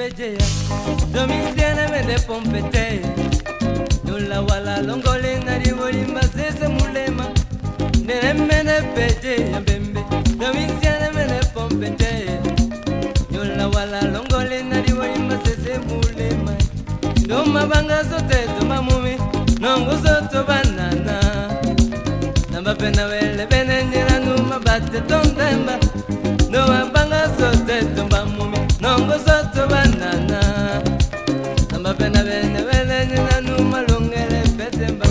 pejeya Domitiana mende pompete Nula wala longole nari wolimba sese mulema Nene mende pejeya bembe Domitiana mende pompete Nula wala longole nari wolimba sese mulema Doma banga sote doma mumi Nongo soto banana Namba pena wele bene nira numa bate tondemba Doma banga sote doma mumi Nongo soto banana Namba pena bene wele nira numa longele petemba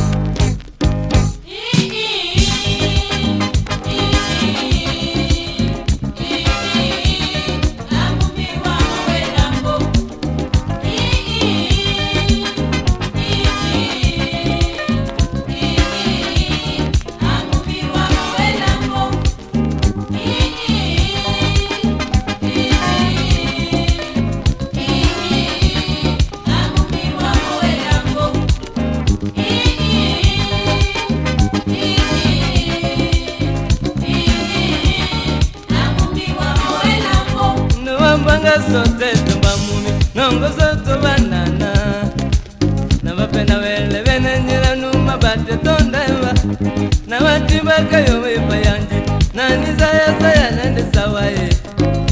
Sote tumba mumi nongo soto banana Namba pena wele bene njira numa bate tondemba Na watimba kayo wepa yanji Nani saya nende sawaye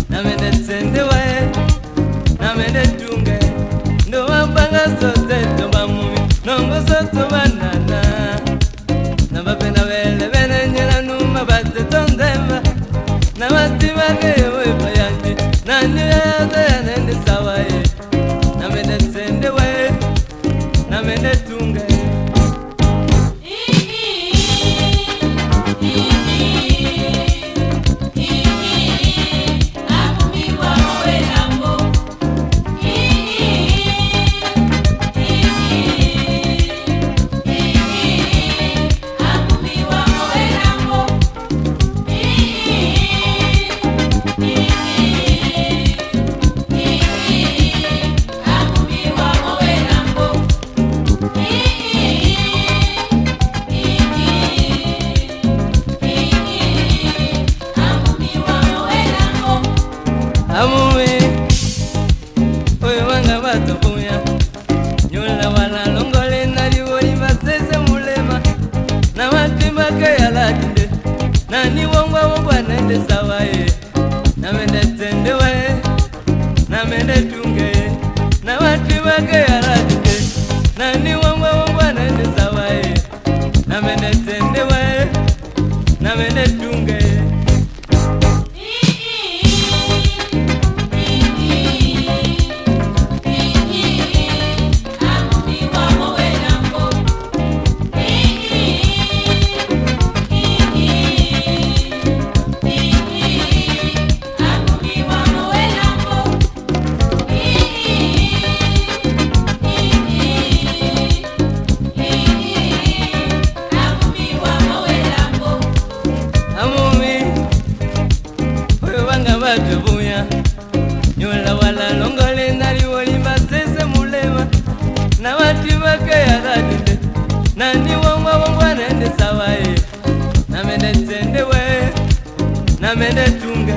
Na mende tsende wae Na mende tunge Ndo wambanga sote tumba mumi nongo soto banana Namba pena wele bene njira numa bate tondemba Na watimba kayo wepa yanji Nani saya nende sawaye Na mende tsende wae Na mende tunge Amumi, oye wanga batobuya Nyula wala longole nari wolimba sese mulema Na watimba kaya latinde Nani wongwa nende sawaye Na mende tende wae Na mende tunge Na watimba kaya latinde Nani wongwa nende sawaye Na mende tende wae Na mende tunge Nyula wala longole nari wolimba sese mulema Na watimba kaya radinde Nani wongwa nende sawaye Na mende tende we Na mende tunge